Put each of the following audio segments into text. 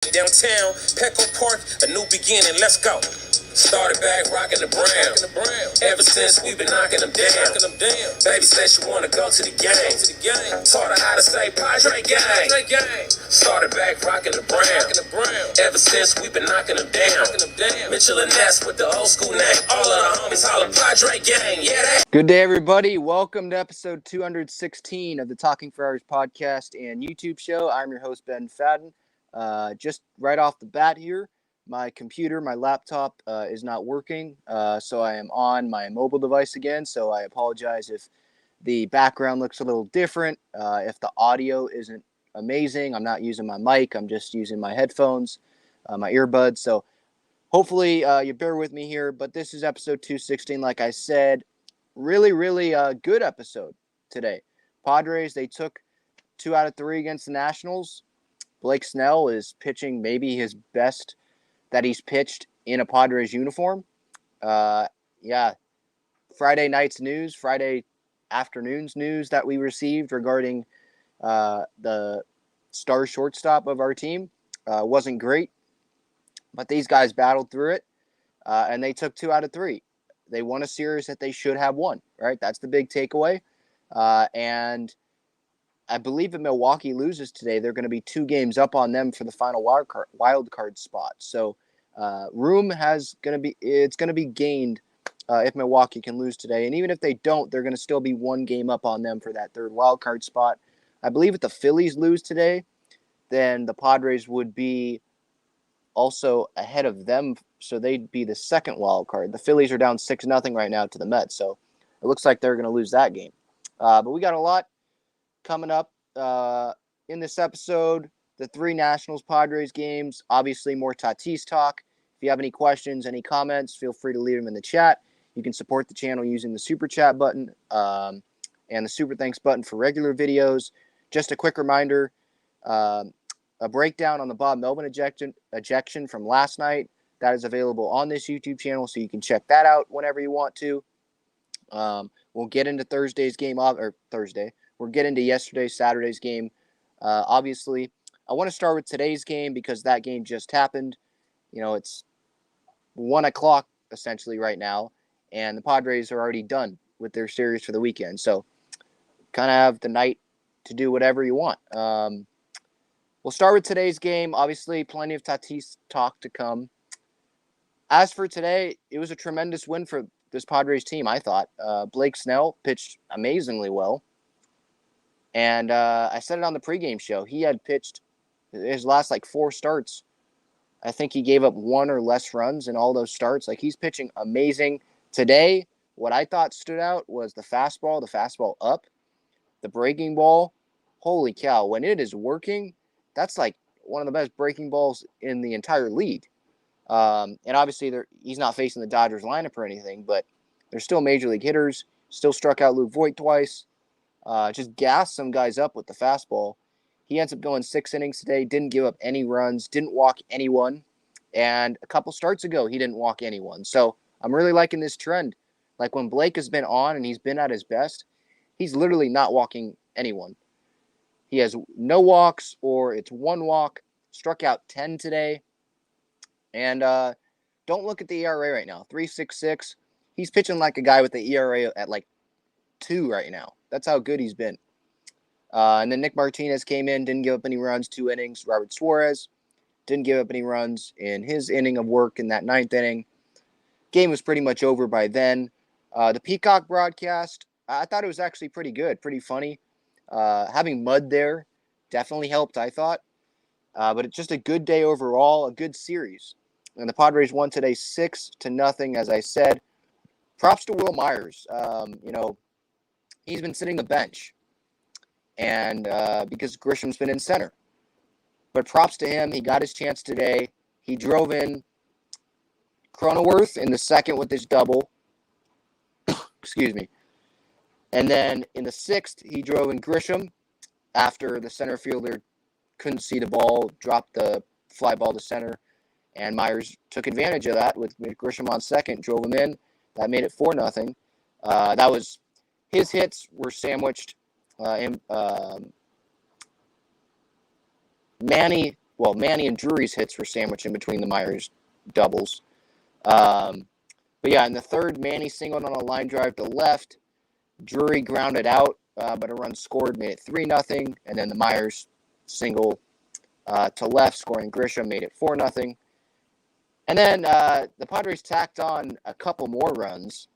Downtown, Petco Park, a new beginning, let's go. Started back rocking the brown. Ever since we've been knocking them down. Baby said she wanna go to the game. Taught her how to say Padres gang. Started back rocking the brown. Ever since we've been knocking them down. Mitchell and Ness with the old school name. All of the homies holler Padre gang. Yeah, that. Good day, everybody. Welcome to episode 216 of the Talking Friars podcast and YouTube show. I'm your host, Ben Fadden. Just right off the bat here, my computer, my laptop is not working, so I am on my mobile device again, so I apologize if the background looks a little different, if the audio isn't amazing. I'm not using my mic. I'm just using my headphones, my earbuds, so hopefully you bear with me here, but this is episode 216, like I said. Really good episode today. Padres, they took 2 out of 3 against the Nationals. Blake Snell is pitching maybe his best that he's pitched in a Padres uniform. Friday night's news, Friday afternoon's news that we received regarding the star shortstop of our team wasn't great, but these guys battled through it, and they took 2 out of 3. They won a series that they should have won, right? That's the big takeaway. And I believe if Milwaukee loses today, they're going to be 2 games up on them for the final wild card spot. So room it's going to be gained if Milwaukee can lose today. And even if they don't, they're going to still be 1 game up on them for that 3rd wild card spot. I believe if the Phillies lose today, then the Padres would be also ahead of them, so they'd be the 2nd wild card. The Phillies are down 6-0 right now to the Mets, so it looks like they're going to lose that game. But we got a lot coming up in this episode. The 3 Nationals-Padres games, obviously more Tatis talk. If you have any questions, any comments, feel free to leave them in the chat. You can support the channel using the Super Chat button and the Super Thanks button for regular videos. Just a quick reminder, a breakdown on the Bob Melvin ejection from last night. That is available on this YouTube channel, so you can check that out whenever you want to. We'll get into Thursday's game, We'll get into yesterday's, Saturday's game. Obviously, I want to start with today's game because that game just happened. You know, it's 1 o'clock essentially right now, and the Padres are already done with their series for the weekend. So, kind of have the night to do whatever you want. We'll start with today's game. Obviously, plenty of Tatis talk to come. As for today, it was a tremendous win for this Padres team, I thought. Blake Snell pitched amazingly well. And I said it on the pregame show. He had pitched his last, 4 starts. I think he gave up 1 or less runs in all those starts. He's pitching amazing. Today, what I thought stood out was the fastball up, the breaking ball. Holy cow, when it is working, that's one of the best breaking balls in the entire league. And obviously, he's not facing the Dodgers lineup or anything, but they're still major league hitters. Still struck out Luke Voit twice. Just gassed some guys up with the fastball. He ends up going 6 innings today, didn't give up any runs, didn't walk anyone. And a couple starts ago, he didn't walk anyone. So I'm really liking this trend. When Blake has been on and he's been at his best, he's literally not walking anyone. He has no walks, or it's 1 walk. Struck out 10 today. And don't look at the ERA right now. 3.66. He's pitching like a guy with the ERA at 2 right now. That's how good he's been. And then Nick Martinez came in, didn't give up any runs, 2 innings. Robert Suarez didn't give up any runs in his inning of work in that 9th inning. Game was pretty much over by then. The Peacock broadcast, I thought it was actually pretty good, pretty funny. Having Mud there definitely helped, I thought. But it's just a good day overall, a good series. And the Padres won today 6-0, as I said. Props to Will Myers. He's been sitting the bench, and because Grisham's been in center. But props to him. He got his chance today. He drove in Cronenworth in the 2nd with his double. Excuse me. And then in the 6th, he drove in Grisham after the center fielder couldn't see the ball, dropped the fly ball to center, and Myers took advantage of that with Grisham on 2nd, drove him in. That made it 4-0. That was his hits were sandwiched. Manny Manny and Drury's hits were sandwiched in between the Myers doubles. But yeah, in the third, Manny singled on a line drive to left. Drury grounded out, but a run scored, made it 3-0. And then the Myers single to left, scoring Grisham, made it 4-0. And then the Padres tacked on a couple more runs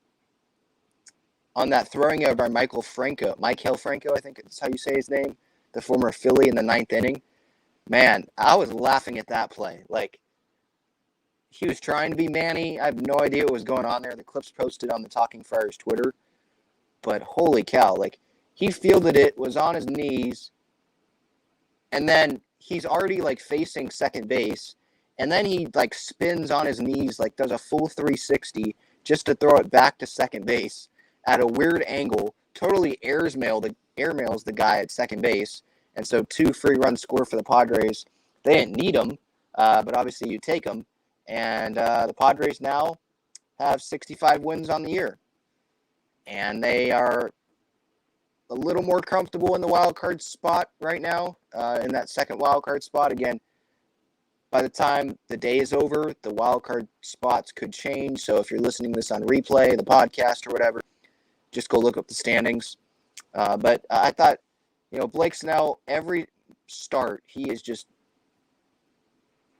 on that throwing out by Maikel Franco, I think it's how you say his name, the former Philly in the 9th inning. Man, I was laughing at that play. Like, he was trying to be Manny. I have no idea what was going on there. The clip's posted on the Talking Friars Twitter. But holy cow, like, he fielded it, was on his knees, and then he's already, like, facing second base, and then he, like, spins on his knees, like, does a full 360 just to throw it back to second base at a weird angle, totally airmails the guy at second base, and so 2 free runs score for the Padres. They didn't need them, but obviously you take them, and the Padres now have 65 wins on the year, and they are a little more comfortable in the wild card spot right now, in that second wild card spot. Again, by the time the day is over, the wild card spots could change. So if you're listening to this on replay, the podcast or whatever, just go look up the standings. But I thought, Blake Snell, every start, he is just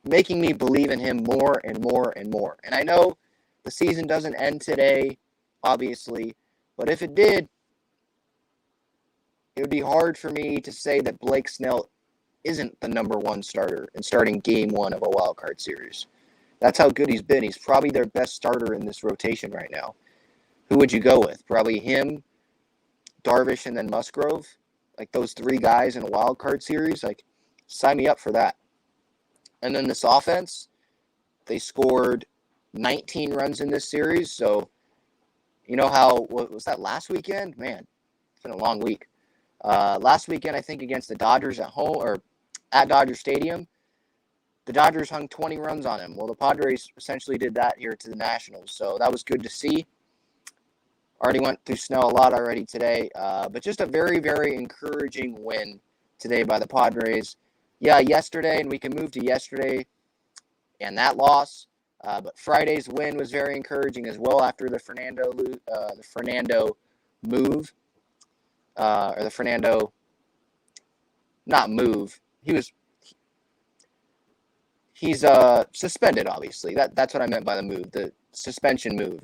making me believe in him more and more and more. And I know the season doesn't end today, obviously, but if it did, it would be hard for me to say that Blake Snell isn't the number one starter and starting game 1 of a wild card series. That's how good he's been. He's probably their best starter in this rotation right now. Who would you go with? Probably him, Darvish, and then Musgrove? Like those 3 guys in a wild card series? Like, sign me up for that. And then this offense, they scored 19 runs in this series. So, what was that last weekend? Man, it's been a long week. Last weekend, I think, against the Dodgers at home or at Dodger Stadium, the Dodgers hung 20 runs on him. Well, the Padres essentially did that here to the Nationals, so that was good to see. Already went through Snell a lot already today, but just a very, very encouraging win today by the Padres. Yeah, yesterday, and we can move to yesterday and that loss, but Friday's win was very encouraging as well after the Fernando move. Or the Fernando, not move. He's suspended, obviously. That's what I meant by the move, the suspension move,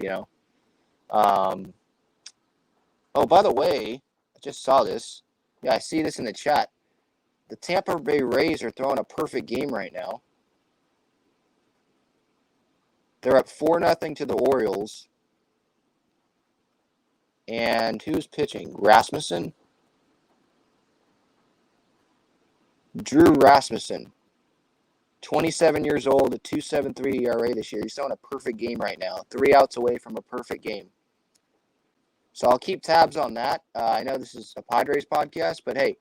Oh, by the way, I just saw this. Yeah, I see this in the chat. The Tampa Bay Rays are throwing a perfect game right now. They're up 4-0 to the Orioles. And who's pitching? Rasmussen? Drew Rasmussen. 27 years old, a 2.73 ERA this year. He's throwing a perfect game right now. 3 outs away from a perfect game. So I'll keep tabs on that. I know this is a Padres podcast, but hey,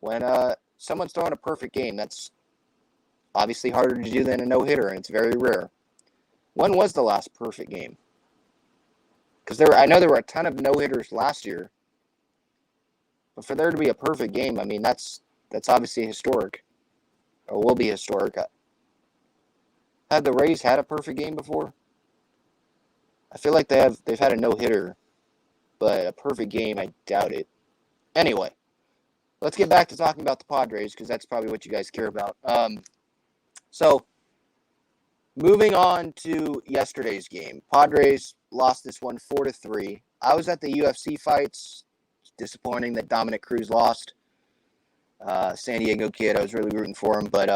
when someone's throwing a perfect game, that's obviously harder to do than a no-hitter, and it's very rare. When was the last perfect game? Because I know there were a ton of no-hitters last year. But for there to be a perfect game, I mean, that's obviously historic. Or will be historic. Have the Rays had a perfect game before? I feel like they've had a no-hitter. But a perfect game, I doubt it. Anyway, let's get back to talking about the Padres, because that's probably what you guys care about. So, moving on to yesterday's game. Padres lost this one 4-3. I was at the UFC fights. It's disappointing that Dominic Cruz lost. San Diego kid, I was really rooting for him, but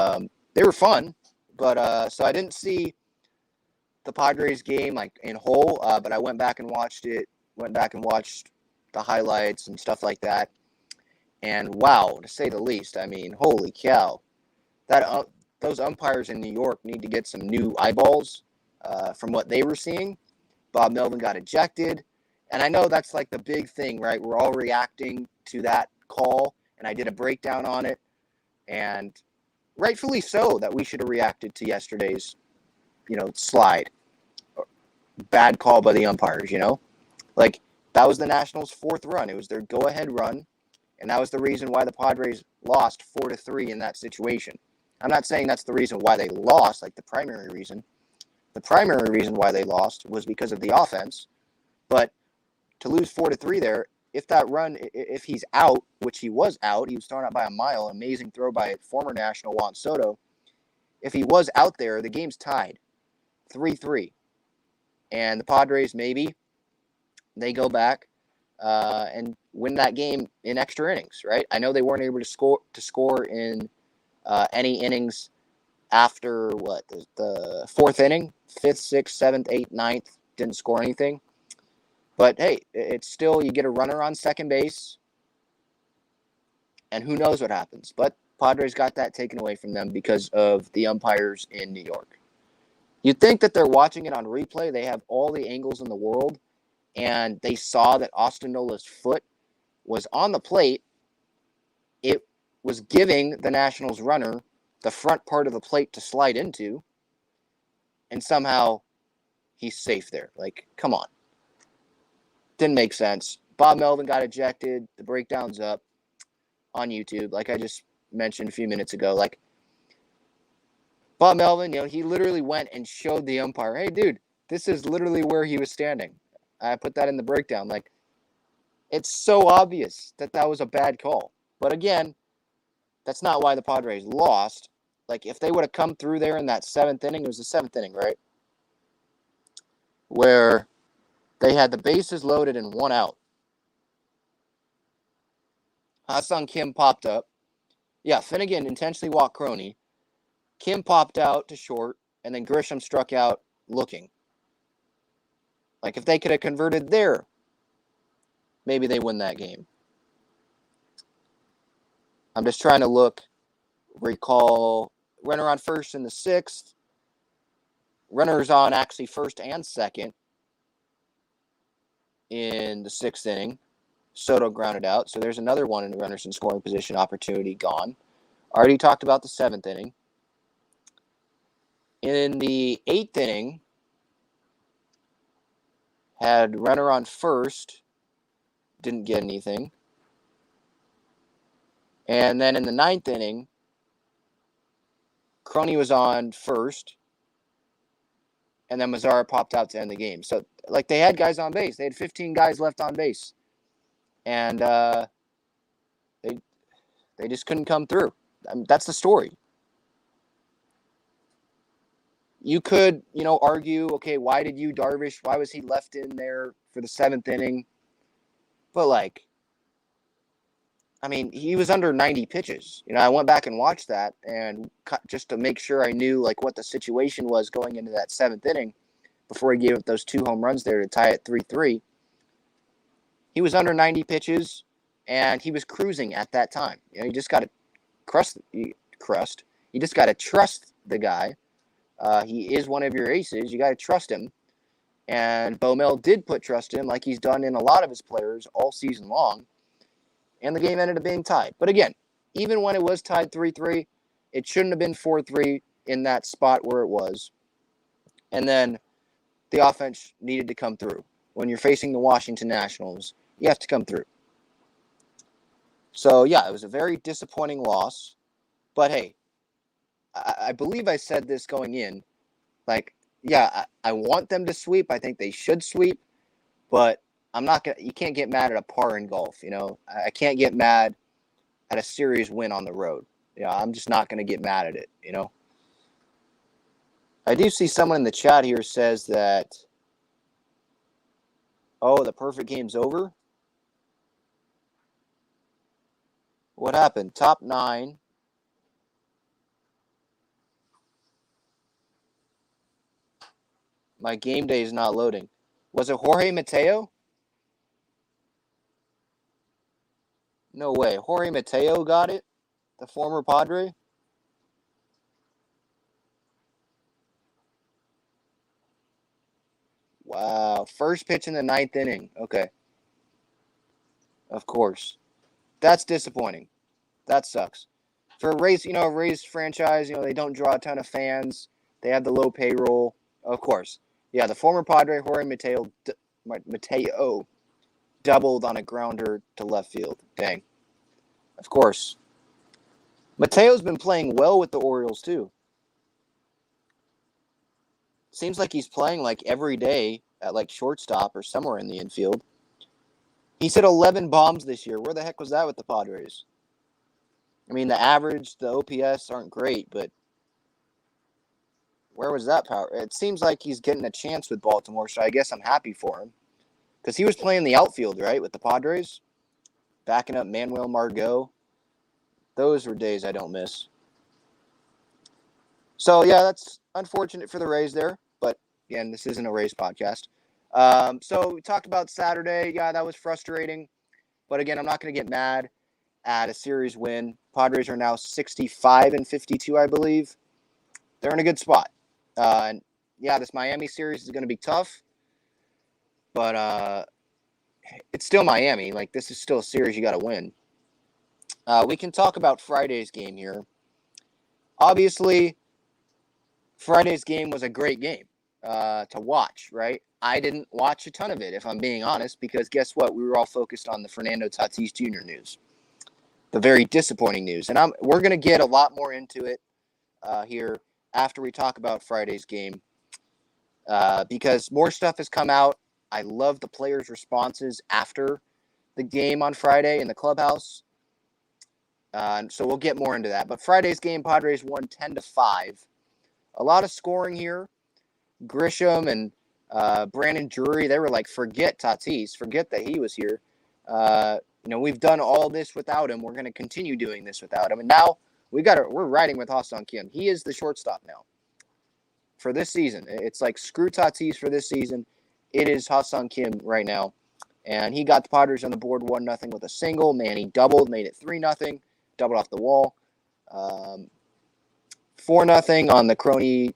they were fun. But so I didn't see the Padres game like in whole, but I went back and watched it. Went back and watched the highlights and stuff like that. And wow, to say the least, I mean, holy cow, that those umpires in New York need to get some new eyeballs from what they were seeing. Bob Melvin got ejected. And I know that's like the big thing, right? We're all reacting to that call, and I did a breakdown on it. And rightfully so that we should have reacted to yesterday's, slide. Bad call by the umpires, Like, that was the Nationals' 4th run. It was their go-ahead run. And that was the reason why the Padres lost 4-3 in that situation. I'm not saying that's the reason why they lost, like the primary reason. The primary reason why they lost was because of the offense. But to lose 4-3 there, if that run, if he's out, which he was out, he was thrown out by a mile, amazing throw by former national Juan Soto. If he was out there, the game's tied 3-3. And the Padres, maybe, they go back and win that game in extra innings, right? I know they weren't able to score in any innings after the fourth inning, 5th, 6th, 7th, 8th, 9th, didn't score anything. But hey, it's still, you get a runner on second base, and who knows what happens. But Padres got that taken away from them because of the umpires in New York. You'd think that they're watching it on replay. They have all the angles in the world, and they saw that Austin Nola's foot was on the plate. It was giving the Nationals runner the front part of the plate to slide into, and somehow he's safe there. Like, come on. Didn't make sense. Bob Melvin got ejected. The breakdown's up on YouTube, like I just mentioned a few minutes ago. Like, Bob Melvin, he literally went and showed the umpire, hey, dude, this is literally where he was standing. I put that in the breakdown. Like, it's so obvious that that was a bad call. But again, that's not why the Padres lost. Like, if they would have come through there in that 7th inning, it was the 7th inning, right? Where they had the bases loaded and 1 out. Ha-Seong Kim popped up. Yeah, Finnegan intentionally walked Crony. Kim popped out to short, and then Grisham struck out looking. Like, if they could have converted there, maybe they win that game. I'm just trying to recall, runner on first in the 6th. Runners on actually first and second in the 6th inning. Soto grounded out, so there's another one in the runners in scoring position opportunity gone. Already talked about the 7th inning. In the 8th inning, had runner on first, didn't get anything. And then in the 9th inning, Crony was on first, and then Mazzara popped out to end the game. So, like, they had guys on base. They had 15 guys left on base. And they just couldn't come through. That's the story. You could, argue, okay, why did Yu Darvish, why was he left in there for the 7th inning? But, like, I mean, he was under 90 pitches. I went back and watched that, and just to make sure I knew, like, what the situation was going into that 7th inning before he gave up those 2 home runs there to tie it 3-3. He was under 90 pitches, and he was cruising at that time. You just got to You just got to trust the guy. He is one of your aces. You got to trust him. And Bomel did put trust in, like he's done in a lot of his players all season long. And the game ended up being tied. But again, even when it was tied 3-3, it shouldn't have been 4-3 in that spot where it was. And then the offense needed to come through. When you're facing the Washington Nationals, you have to come through. So, yeah, it was a very disappointing loss. But, hey, I believe I said this going in. Like, yeah, I want them to sweep. I think they should sweep. But I'm not going to – you can't get mad at a par in golf, I can't get mad at a series win on the road. I'm just not going to get mad at it, I do see someone in the chat here says that, the perfect game's over. What happened? Top 9. My game day is not loading. Was it Jorge Mateo? No way. Jorge Mateo got it? The former Padre? Wow. First pitch in the 9th inning. Okay. Of course. That's disappointing. That sucks. For a Rays franchise, they don't draw a ton of fans. They have the low payroll. Of course. Yeah, the former Padre, Jorge Mateo, doubled on a grounder to left field. Dang. Of course. Mateo's been playing well with the Orioles, too. Seems like he's playing like every day at like shortstop or somewhere in the infield. He's hit 11 bombs this year. Where the heck was that with the Padres? I mean, the average, the OPS aren't great, but where was that power? It seems like he's getting a chance with Baltimore, so I guess I'm happy for him. Because he was playing the outfield, right, with the Padres? Backing up Manuel Margot. Those were days I don't miss. So, yeah, that's unfortunate for the Rays there. But, again, this isn't a Rays podcast. So, we talked about Saturday. Yeah, that was frustrating. But, again, I'm not going to get mad at a series win. Padres are now 65-52, I believe. They're in a good spot. And yeah, this Miami series is going to be tough, but it's still Miami. Like, this is still a series you got to win. We can talk about Friday's game here. Obviously, Friday's game was a great game to watch, right? I didn't watch a ton of it, if I'm being honest, because guess what? We were all focused on the Fernando Tatis Jr. news, the very disappointing news. And we're going to get a lot more into it here after we talk about Friday's game. Because more stuff has come out. I love the players' responses after the game on Friday in the clubhouse. So we'll get more into that. But Friday's game, Padres won 10-5. A lot of scoring here. Grisham and Brandon Drury, they were like, forget Tatis. Forget that he was here. We've done all this without him. We're going to continue doing this without him. And now we're riding with Ha-Seong Kim. He is the shortstop now. For this season. It's like screw Tatis for this season. It is Ha-Seong Kim right now. And he got the Padres on the board 1-0 with a single. Manny doubled, made it 3-0. Doubled off the wall. 4-0 on the Crony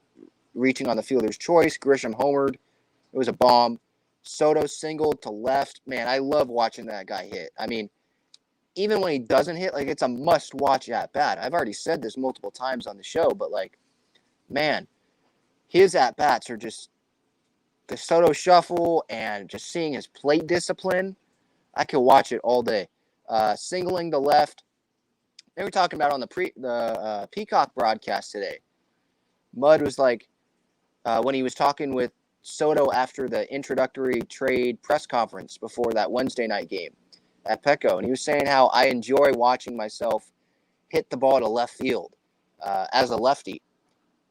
reaching on the fielder's choice. Grisham homered. It was a bomb. Soto singled to left. Man, I love watching that guy hit. I mean, even when he doesn't hit, like, it's a must-watch at-bat. I've already said this multiple times on the show, but, like, man, his at-bats are just the Soto shuffle and just seeing his plate discipline. I could watch it all day. Singling the left. They were talking about on the Peacock broadcast today. Mudd was like, when he was talking with Soto after the introductory trade press conference before that Wednesday night game at Petco, and he was saying how I enjoy watching myself hit the ball to left field as a lefty.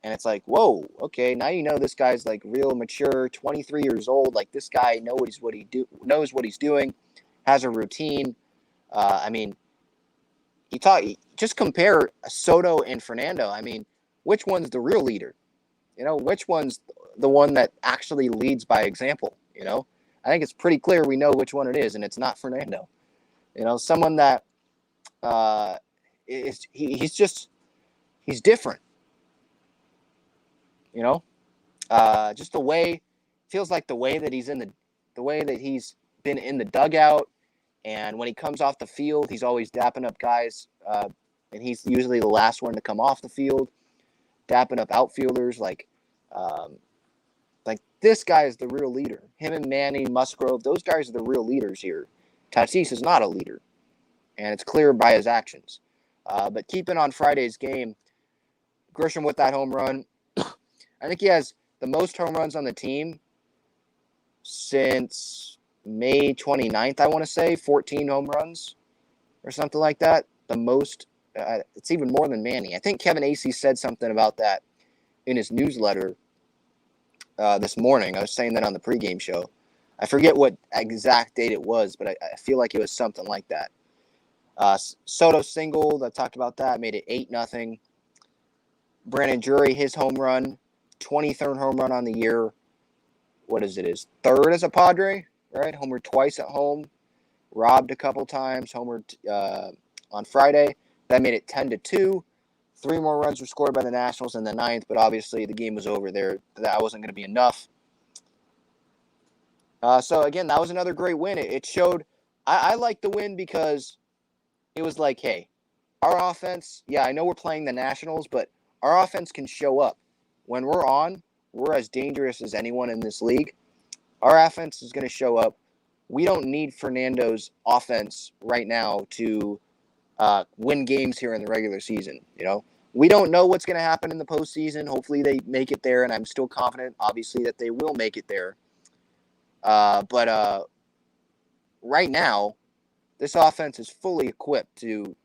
And it's like, whoa, okay, now you know this guy's like real mature, 23 years old. Like, this guy knows what he's doing, has a routine. I mean, just compare Soto and Fernando. I mean, which one's the real leader? Which one's the one that actually leads by example? I think it's pretty clear we know which one it is, and it's not Fernando. Someone that he's different. Just the way, feels like the way that he's been in the dugout, and when he comes off the field, he's always dapping up guys, and he's usually the last one to come off the field, dapping up outfielders. Like this guy is the real leader. Him and Manny, Musgrove, those guys are the real leaders here. Tatis is not a leader, and it's clear by his actions. But keeping on Friday's game, Grisham with that home run. I think he has the most home runs on the team since May 29th, I want to say. 14 home runs or something like that. The most. It's even more than Manny. I think Kevin Acee said something about that in his newsletter this morning. I was saying that on the pregame show. I forget what exact date it was, but I feel like it was something like that. Soto singled. I talked about that. Made it 8-0. Brandon Drury, his home run. 23rd home run on the year. What is it? His third as a Padre, right? Homered twice at home. Robbed a couple times. Homered on Friday. That made it 10-2. 3 more runs were scored by the Nationals in the 9th, but obviously the game was over there. That wasn't going to be enough. So, again, that was another great win. It showed – I like the win because it was like, hey, our offense – yeah, I know we're playing the Nationals, but our offense can show up. When we're on, we're as dangerous as anyone in this league. Our offense is going to show up. We don't need Fernando's offense right now to win games here in the regular season. We don't know what's going to happen in the postseason. Hopefully they make it there, and I'm still confident, obviously, that they will make it there. But right now, this offense is fully equipped to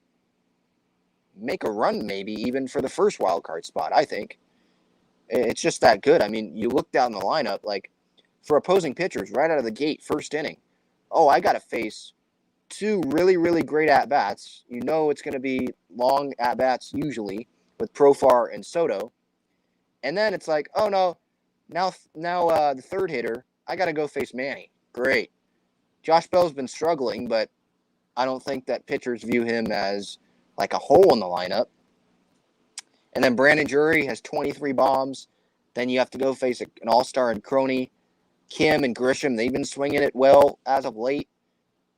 make a run, maybe even for the first wild card spot. I think it's just that good. I mean, you look down the lineup, like for opposing pitchers, right out of the gate, first inning. Oh, I got to face two really, really great at bats. It's going to be long at bats usually with Profar and Soto, and then it's like, oh no, now the third hitter, I got to go face Manny. Great. Josh Bell's been struggling, but I don't think that pitchers view him as like a hole in the lineup. And then Brandon Drury has 23 bombs. Then you have to go face an all-star in Crony. Kim and Grisham, they've been swinging it well as of late.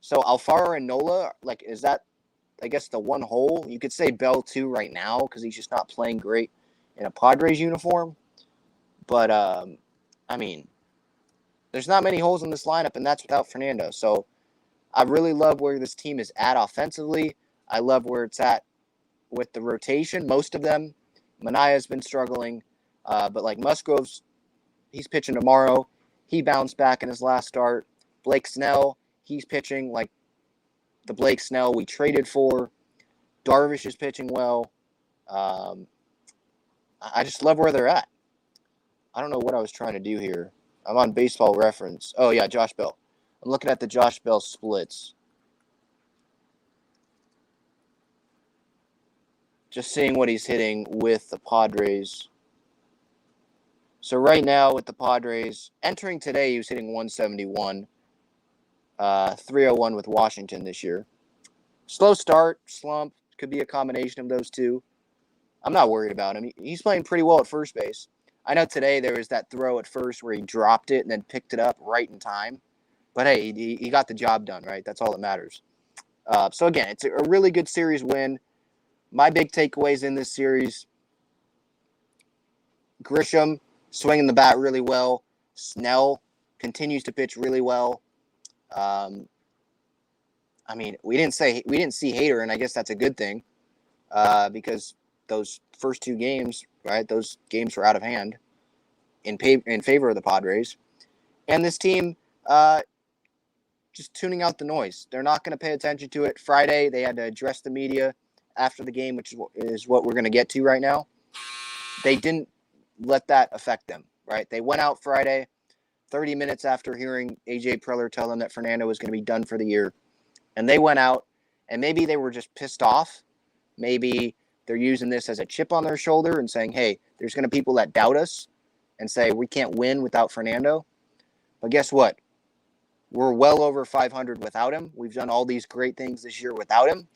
So Alfaro and Nola, like, is that, I guess, the one hole? You could say Bell too right now because he's just not playing great in a Padres uniform. But, I mean, there's not many holes in this lineup, and that's without Fernando. So I really love where this team is at offensively. I love where it's at with the rotation. Most of them, Manaya's been struggling, but like Musgrove's, he's pitching tomorrow. He bounced back in his last start. Blake Snell, he's pitching like the Blake Snell we traded for. Darvish is pitching well. I just love where they're at. I don't know what I was trying to do here. I'm on Baseball Reference. Oh, yeah, Josh Bell. I'm looking at the Josh Bell splits. Just seeing what he's hitting with the Padres. So right now with the Padres, entering today, he was hitting 171. 301 with Washington this year. Slow start, slump, could be a combination of those two. I'm not worried about him. He's playing pretty well at first base. I know today there was that throw at first where he dropped it and then picked it up right in time. But hey, he got the job done, right? That's all that matters. So again, it's a really good series win. My big takeaways in this series, Grisham swinging the bat really well. Snell continues to pitch really well. I mean, we didn't see Hader, and I guess that's a good thing because those first two games, right? Those games were out of hand in favor of the Padres, and this team just tuning out the noise. They're not going to pay attention to it. Friday, they had to address the media after the game, which is what we're going to get to right now. They didn't let that affect them, right? They went out Friday, 30 minutes after hearing A.J. Preller tell them that Fernando was going to be done for the year. And they went out, and maybe they were just pissed off. Maybe they're using this as a chip on their shoulder and saying, hey, there's going to be people that doubt us and say we can't win without Fernando. But guess what? We're well over 500 without him. We've done all these great things this year without him.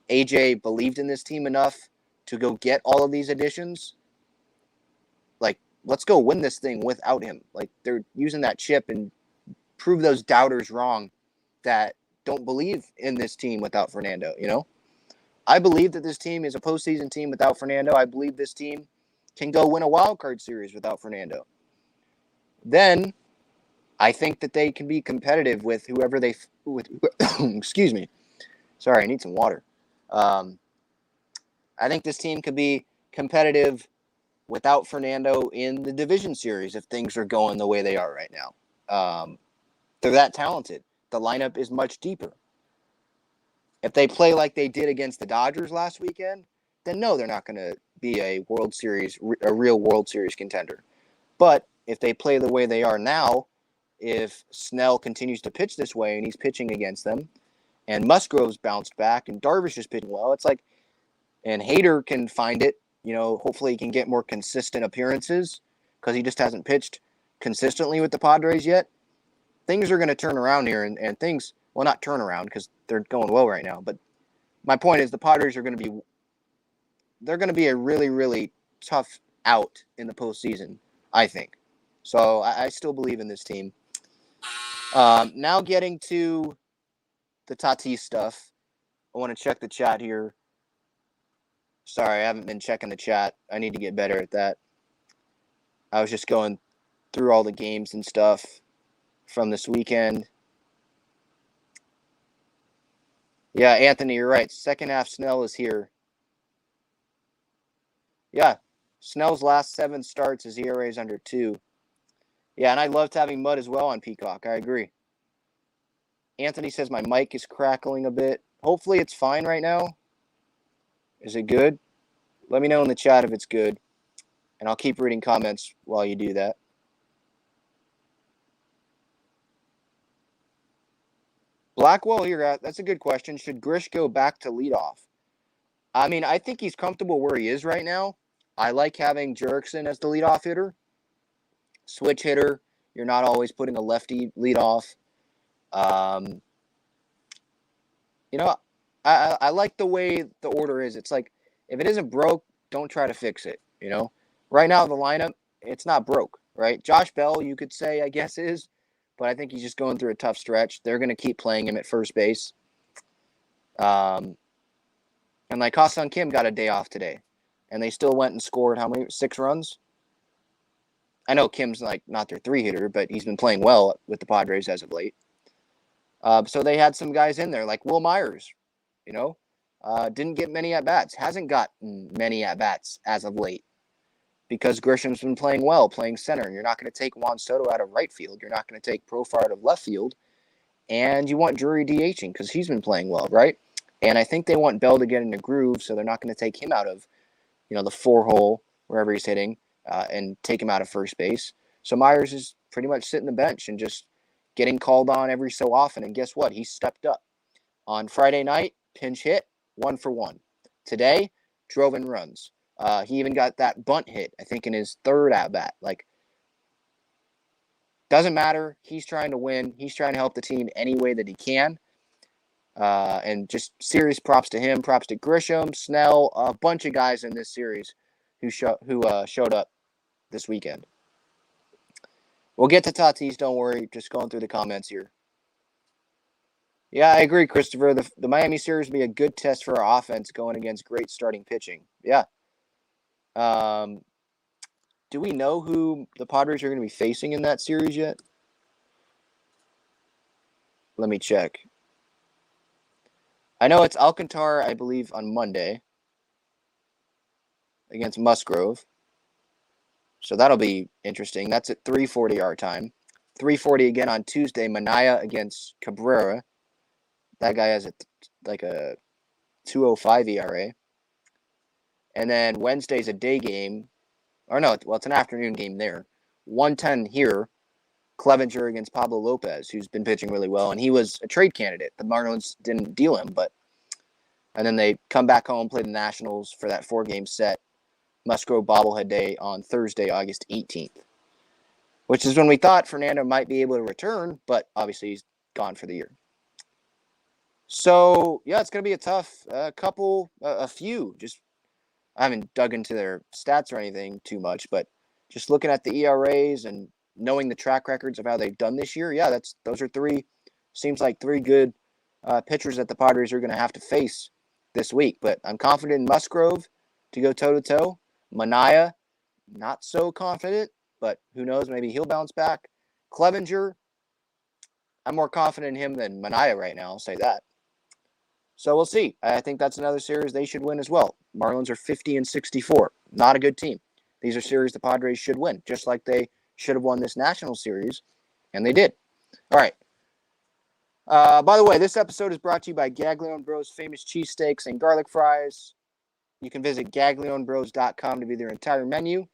AJ believed in this team enough to go get all of these additions. Like, let's go win this thing without him. Like, they're using that chip and prove those doubters wrong that don't believe in this team without Fernando, I believe that this team is a postseason team without Fernando. I believe this team can go win a wild card series without Fernando. Then I think that they can be competitive with whoever excuse me. Sorry, I need some water. I think this team could be competitive without Fernando in the division series if things are going the way they are right now. They're that talented. The lineup is much deeper. If they play like they did against the Dodgers last weekend, then no, they're not going to be a real World Series contender. But if they play the way they are now, if Snell continues to pitch this way and he's pitching against them, and Musgrove's bounced back and Darvish is pitching well, it's like, and Hader can find it, hopefully he can get more consistent appearances because he just hasn't pitched consistently with the Padres yet. Things are going to turn around here, and things, well, not turn around because they're going well right now. But my point is the Padres they're going to be a really, really tough out in the postseason, I think. So I still believe in this team. Now getting to the Tatis stuff, I want to check the chat here. Sorry, I haven't been checking the chat. I need to get better at that. I was just going through all the games and stuff from this weekend. Yeah, Anthony, you're right. Second half Snell is here. Yeah, Snell's last 7 starts, his ERA is under 2. Yeah, and I loved having Mud as well on Peacock. I agree. Anthony says my mic is crackling a bit. Hopefully it's fine right now. Is it good? Let me know in the chat if it's good, and I'll keep reading comments while you do that. Blackwell here, that's a good question. Should Grish go back to leadoff? I mean, I think he's comfortable where he is right now. I like having Jurickson as the leadoff hitter. Switch hitter. You're not always putting a lefty leadoff. You know, I like the way the order is. It's like, if it isn't broke, don't try to fix it, you know? Right now, the lineup, it's not broke, right? Josh Bell, you could say, I guess, is, but I think he's just going through a tough stretch. They're going to keep playing him at first base. And like Ha-Seong Kim got a day off today, and they still went and scored how many? 6 runs? I know Kim's like not their 3-hitter, but he's been playing well with the Padres as of late. So they had some guys in there like Will Myers, you know, didn't get many at-bats, hasn't gotten many at-bats as of late because Grisham's been playing well, playing center. You're not going to take Juan Soto out of right field. You're not going to take Profar out of left field. And you want Drury DHing because he's been playing well, right? And I think they want Bell to get in the groove, so they're not going to take him out of, you know, the 4-hole, wherever he's hitting, and take him out of first base. So Myers is pretty much sitting the bench and just getting called on every so often. And guess what? He stepped up. On Friday night, pinch hit, 1 for 1. Today, drove in runs. He even got that bunt hit, I think, in his 3rd at-bat. Like, doesn't matter. He's trying to win. He's trying to help the team any way that he can. And just serious props to him. Props to Grisham, Snell, a bunch of guys in this series who showed up this weekend. We'll get to Tatis, don't worry. Just going through the comments here. Yeah, I agree, Christopher. The Miami series will be a good test for our offense going against great starting pitching. Yeah. Do we know who the Padres are going to be facing in that series yet? Let me check. I know it's Alcantara, I believe, on Monday against Musgrove. So that'll be interesting. That's at 3:40 our time. 3:40 again on Tuesday, Manaea against Cabrera. That guy has like a 2.05 ERA. And then Wednesday's a day game. Or no, well, it's an afternoon game there. 1:10 here. Clevenger against Pablo Lopez, who's been pitching really well. And he was a trade candidate. The Marlins didn't deal him, and then they come back home, play the Nationals for that 4-game set. Musgrove bobblehead day on Thursday, August 18th. Which is when we thought Fernando might be able to return, but obviously he's gone for the year. So, yeah, it's going to be a tough a few. Just, I haven't dug into their stats or anything too much, but just looking at the ERAs and knowing the track records of how they've done this year, yeah, those are 3, seems like 3 good pitchers that the Padres are going to have to face this week. But I'm confident in Musgrove to go toe-to-toe. Manaea, not so confident, but who knows, maybe he'll bounce back. Clevenger, I'm more confident in him than Manaea right now, I'll say that. So we'll see. I think that's another series they should win as well. Marlins are 50-64. Not a good team. These are series the Padres should win, just like they should have won this national series, and they did. All right. By the way, this episode is brought to you by Gaglione Bros famous cheesesteaks and garlic fries. You can visit gaglionebros.com to view their entire menu,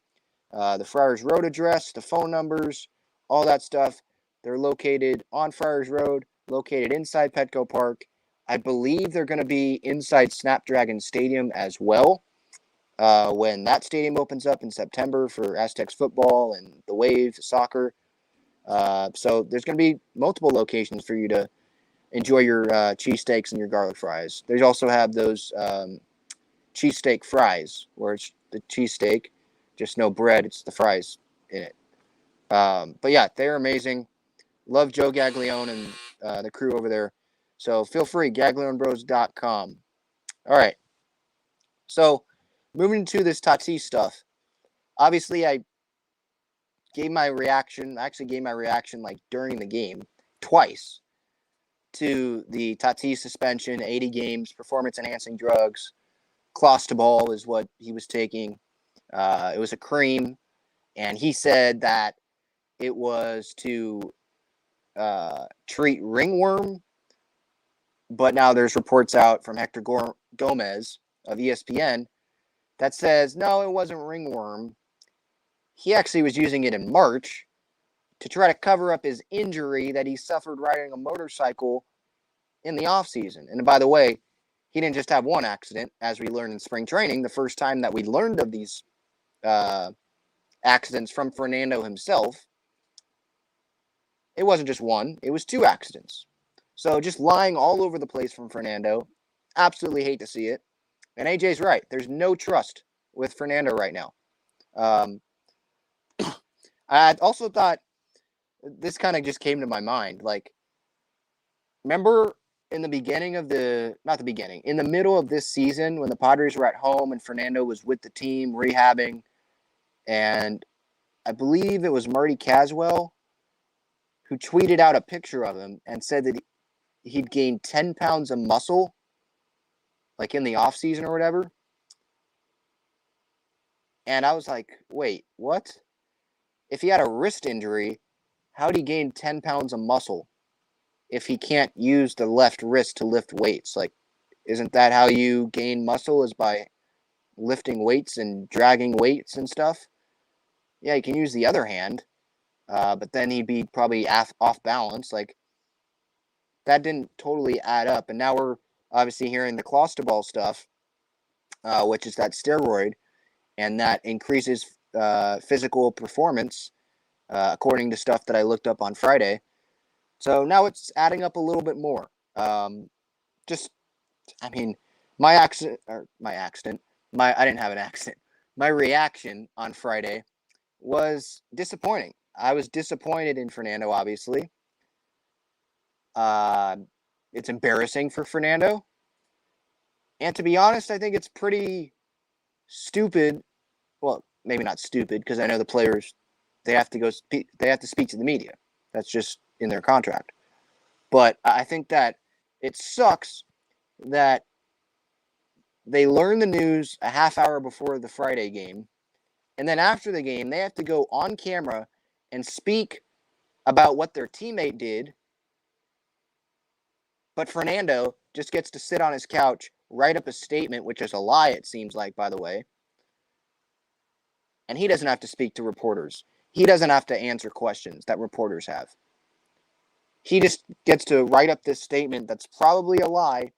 the Friars Road address, the phone numbers, all that stuff. They're located on Friars Road, located inside Petco Park. I believe they're going to be inside Snapdragon Stadium as well when that stadium opens up in September for Aztecs football and the Wave soccer. So there's going to be multiple locations for you to enjoy your cheesesteaks and your garlic fries. They also have those cheesesteak fries, where it's the cheesesteak, just no bread, it's the fries in it. But yeah, they're amazing. Love Joe Gaglione and the crew over there. So feel free, gaglionebros.com. All right. So moving to this Tatis stuff. Obviously, I gave my reaction. I actually gave my reaction like during the game twice. to the Tatis suspension, 80 games, performance-enhancing drugs. Clostebol is what he was taking. It was a cream, and he said that it was to treat ringworm, but now there's reports out from Hector Gomez of ESPN that says, no, it wasn't ringworm. He actually was using it in March to try to cover up his injury that he suffered riding a motorcycle in the offseason. And by the way, he didn't just have one accident, as we learned in spring training. The first time that we learned of these accidents from Fernando himself, it wasn't just one, it was 2 accidents. So just lying all over the place from Fernando. Absolutely hate to see it. And AJ's right. There's no trust with Fernando right now. I also thought this kind of just came to my mind. Like, remember in the beginning of in the middle of this season when the Padres were at home and Fernando was with the team rehabbing, and I believe it was Marty Caswell who tweeted out a picture of him and said that he'd gained 10 pounds of muscle, like in the off season or whatever. And I was like, wait, what? If he had a wrist injury, how'd he gain 10 pounds of muscle if he can't use the left wrist to lift weights? Like, isn't that how you gain muscle, is by lifting weights and dragging weights and stuff? Yeah, you can use the other hand, but then he'd be probably off balance. Like, that didn't totally add up. And now we're obviously hearing the Clostebol stuff, which is that steroid, and that increases physical performance, according to stuff that I looked up on Friday. So now it's adding up a little bit more. I didn't have an accident. My reaction on Friday was disappointing. I was disappointed in Fernando, obviously. It's embarrassing for Fernando. And to be honest, I think it's pretty stupid. Well, maybe not stupid, because I know the players, they have to speak to the media. That's just in their contract. But I think that it sucks that they learn the news a half hour before the Friday game, and then after the game, they have to go on camera and speak about what their teammate did. But Fernando just gets to sit on his couch, write up a statement, which is a lie, it seems like, by the way. And he doesn't have to speak to reporters. He doesn't have to answer questions that reporters have. He just gets to write up this statement that's probably a lie.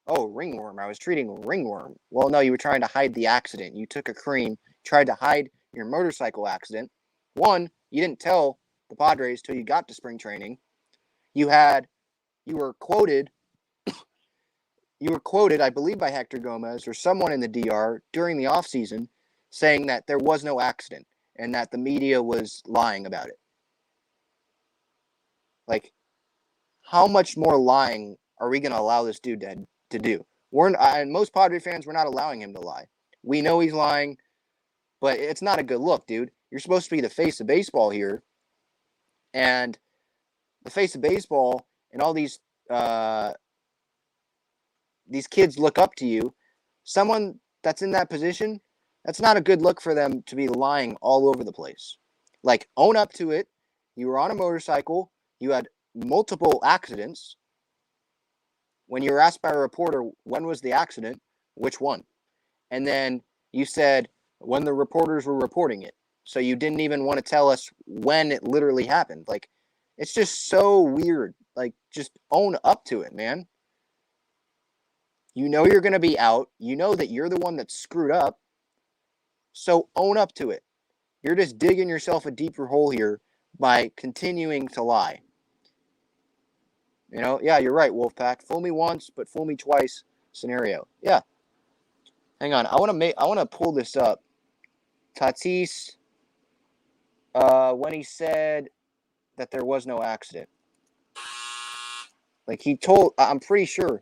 Oh, ringworm. I was treating ringworm. Well, no, you were trying to hide the accident. You took a cream, tried to hide your motorcycle accident. One, you didn't tell the Padres till you got to spring training. You were quoted, I believe, by Hector Gomez or someone in the DR during the offseason saying that there was no accident and that the media was lying about it. Like, how much more lying are we going to allow this dude to do? And most Padre fans, we're not allowing him to lie. We know he's lying, but it's not a good look, dude. You're supposed to be the face of baseball here. And the face of baseball and all these kids look up to you. Someone that's in that position, that's not a good look for them to be lying all over the place. Like, own up to it. You were on a motorcycle. You had multiple accidents. When you were asked by a reporter, when was the accident? Which one? And then you said, when the reporters were reporting it. So you didn't even want to tell us when it literally happened. Like, it's just so weird. Like, just own up to it, man. You know you're going to be out. You know that you're the one that screwed up. So own up to it. You're just digging yourself a deeper hole here by continuing to lie. You know, yeah, you're right, Wolfpack. Fool me once, but fool me twice scenario. Yeah. Hang on. I want to pull this up. Tatis, when he said that there was no accident. Like, I'm pretty sure.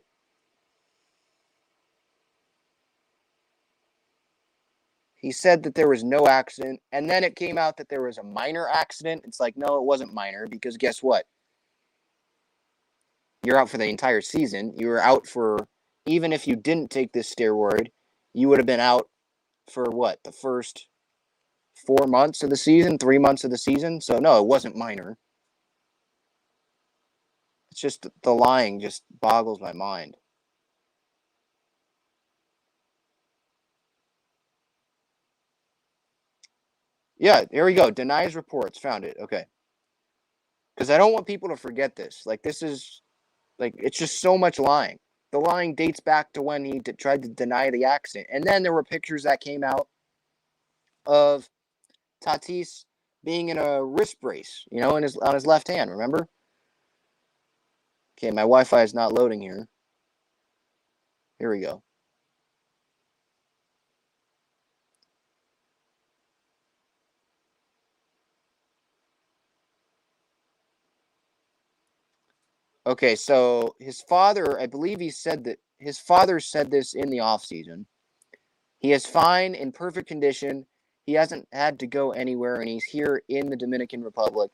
He said that there was no accident, and then it came out that there was a minor accident. It's like, no, it wasn't minor, because guess what? you're out for the entire season. You were out for, even if you didn't take this steroid, you would have been out for what? The first 4 months of the season, 3 months of the season. So no, it wasn't minor. It's just the lying just boggles my mind. Yeah, here we go. Denies reports. Found it. Okay. Because I don't want people to forget this. Like, this is, like, it's just so much lying. The lying dates back to when he tried to deny the accident. And then there were pictures that came out of Tatis being in a wrist brace, on his left hand, remember? Okay, my Wi-Fi is not loading here. Here we go. Okay, so his father, I believe his father said this in the offseason. He is fine, in perfect condition. He hasn't had to go anywhere, and he's here in the Dominican Republic.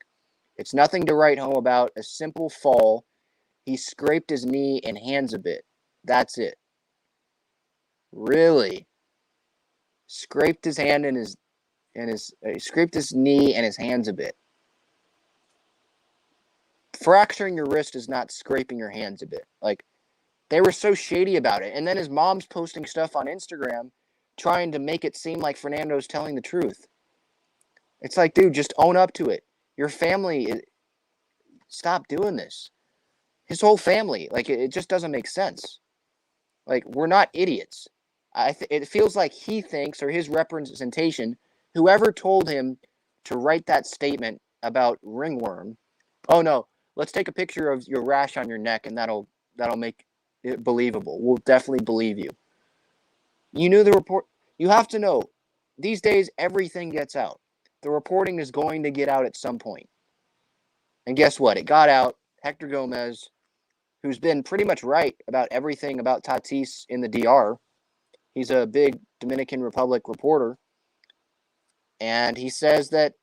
It's nothing to write home about, a simple fall. He scraped his knee and hands a bit. That's it. Really? Scraped his hand and scraped his knee and his hands a bit. Fracturing your wrist is not scraping your hands a bit. Like, they were so shady about it. And then his mom's posting stuff on Instagram trying to make it seem like Fernando's telling the truth. It's like, dude, just own up to it. Your family, stop doing this. His whole family, like, it just doesn't make sense. Like, we're not idiots. It feels like he thinks, or his representation, whoever told him to write that statement about ringworm, oh no, let's take a picture of your rash on your neck and that'll make it believable. We'll definitely believe you. You knew the report. You have to know, these days everything gets out. The reporting is going to get out at some point. And guess what? It got out. Hector Gomez, who's been pretty much right about everything about Tatis in the DR. He's a big Dominican Republic reporter. And he says that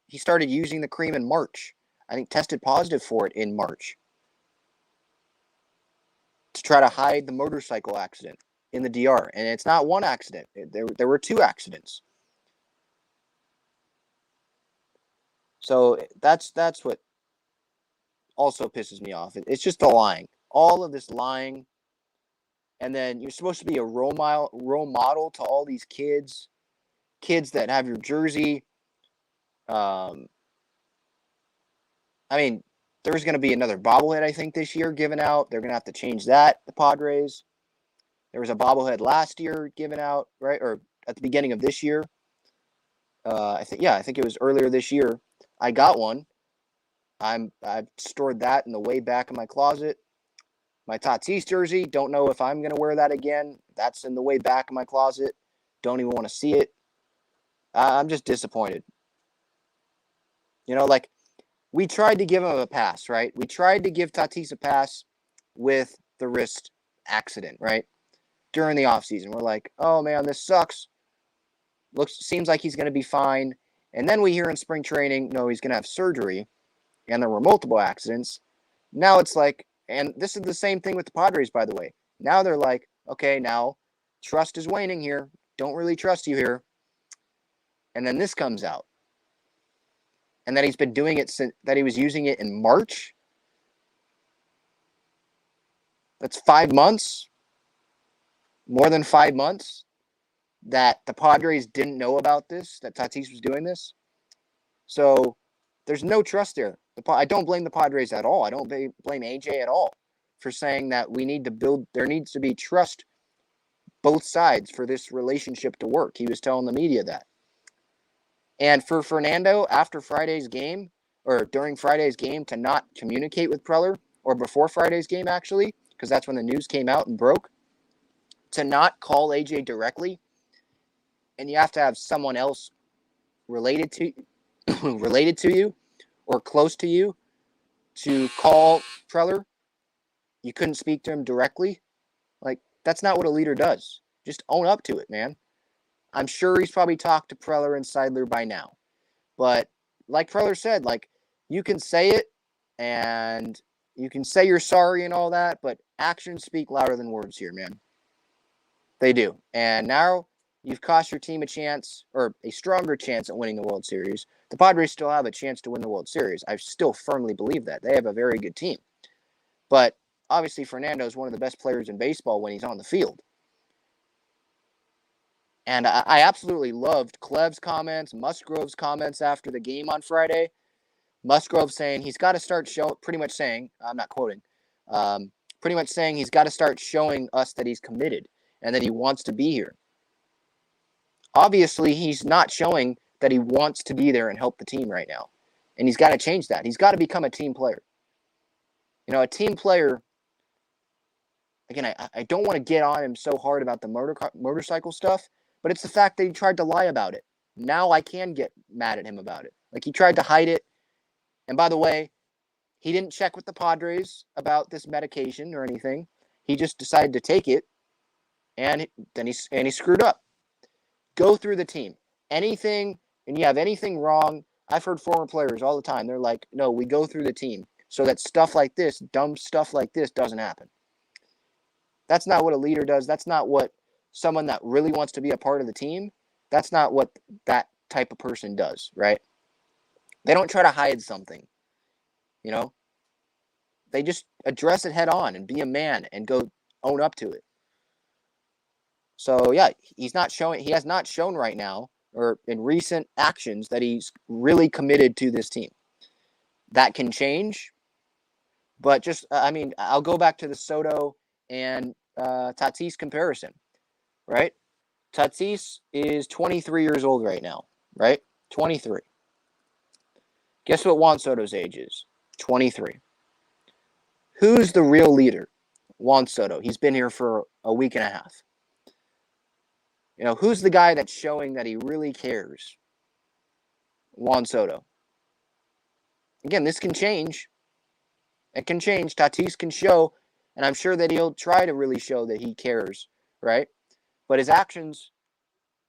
he started using the cream in March. I think tested positive for it in March to try to hide the motorcycle accident in the DR. And it's not one accident. There were 2 accidents. So that's what also pisses me off. It's just the lying. All of this lying. And then you're supposed to be a role model to all these kids that have your jersey. I mean, there's going to be another bobblehead, I think, this year given out. They're going to have to change that, the Padres. There was a bobblehead last year given out, right? Or at the beginning of this year. I think it was earlier this year. I got one. I've stored that in the way back of my closet. My Tatis jersey, don't know if I'm going to wear that again. That's in the way back of my closet. Don't even want to see it. I'm just disappointed. Like, we tried to give him a pass, right? We tried to give Tatis a pass with the wrist accident, right? During the offseason. We're like, oh man, this sucks. Seems like he's going to be fine. And then we hear in spring training, no, he's going to have surgery. And there were multiple accidents. Now it's like, and this is the same thing with the Padres, by the way. Now they're like, okay, now trust is waning here. Don't really trust you here. And then this comes out. And that he's been doing it since that he was using it in March. That's 5 months. More than 5 months that the Padres didn't know about this, that Tatis was doing this. So there's no trust there. I don't blame the Padres at all. I don't blame AJ at all for saying that there needs to be trust both sides for this relationship to work. He was telling the media that. And for Fernando, after Friday's game, or during Friday's game, to not communicate with Preller, or before Friday's game, actually, because that's when the news came out and broke, to not call AJ directly, and you have to have someone else related to you or close to you to call Preller. You couldn't speak to him directly. Like, that's not what a leader does. Just own up to it, man. I'm sure he's probably talked to Preller and Seidler by now. But like Preller said, like, you can say it and You can say you're sorry and all that, but actions speak louder than words here, man. They do. And now you've cost your team a chance, or a stronger chance at winning the World Series. The Padres still have a chance to win the World Series. I still firmly believe that. They have a very good team. But obviously, Fernando is one of the best players in baseball when he's on the field. And I absolutely loved Clev's comments, Musgrove's comments after the game on Friday. Musgrove saying he's got to start pretty much saying, I'm not quoting, pretty much saying he's got to start showing us that he's committed and that he wants to be here. Obviously, he's not showing that he wants to be there and help the team right now. And he's got to change that. He's got to become a team player. You know, a team player, again, I don't want to get on him so hard about the motorcycle stuff, but it's the fact that he tried to lie about it. Now I can get mad at him about it. Like, he tried to hide it. And by the way, he didn't check with the Padres about this medication or anything. He just decided to take it, and then he screwed up. Go through the team. Anything, and you have anything wrong, I've heard former players all the time. They're like, no, we go through the team so that stuff like this, dumb stuff like this doesn't happen. That's not what a leader does. That's not what someone that really wants to be a part of the team, that's not what that type of person does, right? They don't try to hide something, you know? They just address it head on and be a man and go own up to it. So, yeah, he has not shown right now or in recent actions that he's really committed to this team. That can change, but just, I'll go back to the Soto and Tatis comparison, right? Tatis is 23 years old right now, right? 23. Guess what Juan Soto's age is? 23. Who's the real leader? Juan Soto. He's been here for a week and a half. You know, who's the guy that's showing that he really cares? Juan Soto. Again, this can change. It can change. Tatis can show, and I'm sure that he'll try to really show that he cares, right? But his actions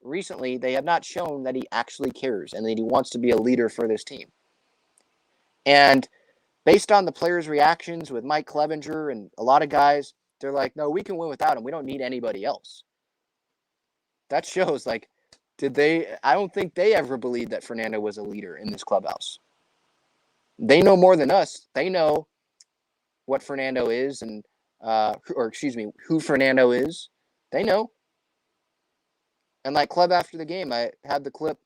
recently, they have not shown that he actually cares and that he wants to be a leader for this team. And based on the players' reactions with Mike Clevenger and a lot of guys, they're like, no, we can win without him. We don't need anybody else. That shows, like, I don't think they ever believed that Fernando was a leader in this clubhouse. They know more than us. They know what Fernando is and, who Fernando is. They know. And like Cleb after the game, I had the clip